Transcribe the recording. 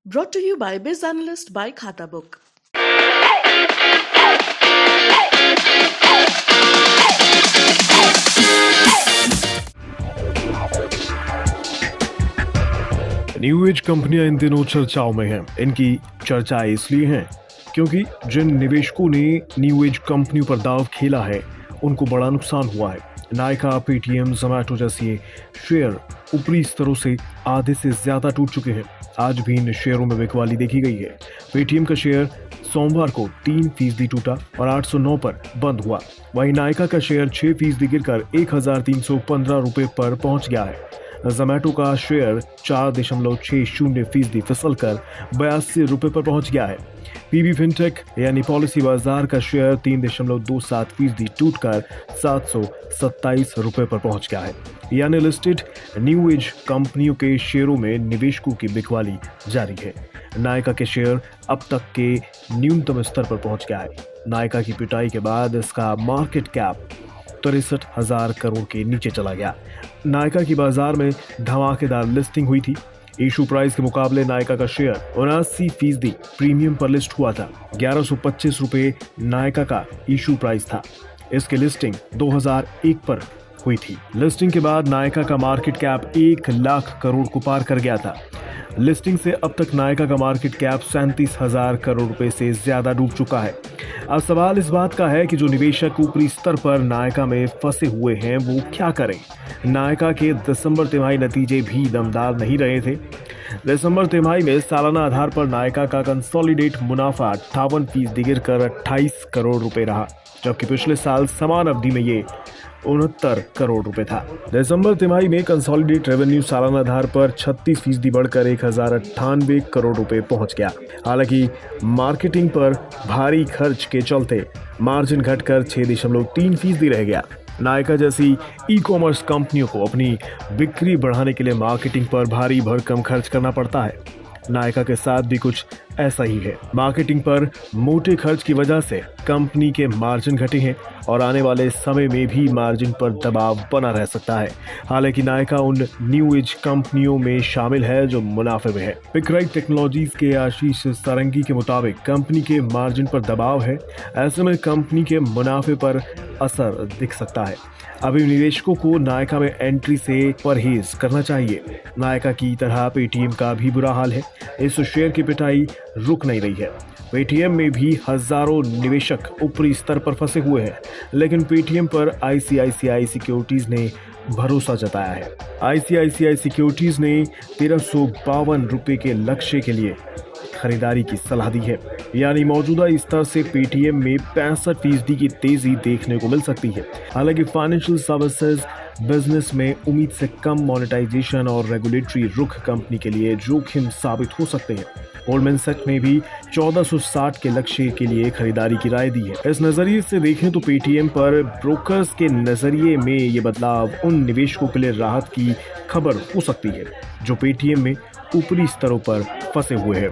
Brought to you by Biz Analyst by Khata Book. New age कंपनियां इन दिनों चर्चाओं में हैं। इनकी चर्चा इसलिए है क्योंकि जिन निवेशकों ने न्यू एज कंपनियों पर दांव खेला है उनको बड़ा नुकसान हुआ है। नायका, पेटीएम, जोमैटो जैसे शेयर ऊपरी स्तरों से आधे से ज्यादा टूट चुके हैं। आज भी इन शेयरों में बिकवाली देखी गई है। पेटीएम का शेयर सोमवार को 3% टूटा और 809 पर बंद हुआ। वहीं नायका का शेयर 6% गिरकर 1315 रुपए पर पहुंच गया है। जोमैटो का शेयर 4.60% फिसल कर 82 रुपए पर पहुंच गया है। पीबी फिनटेक यानी पॉलिसी बाजार का शेयर 3.27% टूटकर 727 रुपए पर पहुंच गया है। यानी लिस्टेड न्यू एज कंपनियों के शेयरों में निवेशकों की बिकवाली जारी है। नायका के शेयर अब तक के न्यूनतम स्तर पर पहुंच गया है। नायका की पिटाई के बाद इसका मार्केट कैप 63,000 करोड़ के नीचे चला गया। नायका की बाजार में धमाकेदार लिस्टिंग हुई थी। इशू प्राइस के मुकाबले नायका का शेयर 79% प्रीमियम पर लिस्ट हुआ था। 1125 रुपए नायका का इशू प्राइस था। इसकी लिस्टिंग 2001 पर हुई थी। लिस्टिंग के बाद नायका का मार्केट कैप 1 लाख करोड़ को पार कर गया था। लिस्टिंग से अब तक नायका का मार्केट कैप 37,000 करोड़ रुपए से ज्यादा डूब चुका है। अब सवाल इस बात का है कि जो निवेशक ऊपरी स्तर पर नायका में फंसे हुए हैं वो क्या करें। नायका के दिसंबर तिमाही नतीजे भी दमदार नहीं रहे थे। दिसंबर तिमाही में सालाना आधार पर नायका का कंसोलिडेट मुनाफा 58% गिरकर 28 करोड़ रुपए रहा, जबकि पिछले साल समान अवधि में ये 69 करोड़ रुपए था। दिसंबर तिमाही में कंसोलिडेट रेवेन्यू सालाना आधार पर 36% बढ़कर 1098 करोड़ रुपए पहुंच गया। हालांकि मार्केटिंग पर भारी खर्च के चलते मार्जिन घटकर 6.3% रह गया। नायका जैसी ई कॉमर्स कंपनियों को अपनी बिक्री बढ़ाने के लिए मार्केटिंग पर भारी भरकम खर्च करना पड़ता है। नायका के साथ भी कुछ ऐसा ही है। मार्केटिंग पर मोटे खर्च की वजह से कंपनी के मार्जिन घटे हैं और आने वाले समय में भी मार्जिन पर दबाव बना रह सकता है। हालांकि नायका उन न्यू एज कंपनियों में शामिल है जो मुनाफे में है। पिकराइट टेक्नोलॉजीज के आशीष सारंगी के मुताबिक कंपनी के मार्जिन पर दबाव है। ऐसे में कंपनी के मुनाफे पर असर दिख सकता है। अभी निवेशकों को नायका में एंट्री से परहेज करना चाहिए। नायका की तरह पेटीएम का भी बुरा हाल है। इस शेयर की पिटाई रुक नहीं रही है। पेटीएम में भी हजारों निवेशक ऊपरी स्तर पर फंसे हुए हैं, लेकिन पेटीएम पर आईसीआईसीआई सिक्योरिटीज ने भरोसा जताया है। आईसीआईसीआई सिक्योरिटीज ने 1352 रुपए के लक्ष्य के लिए खरीदारी की सलाह दी है। यानी मौजूदा स्तर से पेटीएम में 65% की तेजी देखने को मिल सकती है। हालांकि फाइनेंशियल सर्विसेज बिजनेस में उम्मीद से कम मोनेटाइजेशन और रेगुलेटरी रुख कंपनी के लिए जोखिम साबित हो सकते हैं। गोल्डमैन सैक्स ने भी 1460 के लक्ष्य के लिए खरीदारी की राय दी है। इस नजरिए से देखें तो पेटीएम पर ब्रोकर्स के नजरिए में ये बदलाव उन निवेशकों के लिए राहत की खबर हो सकती है जो पेटीएम में ऊपरी स्तरों पर फंसे हुए हैं।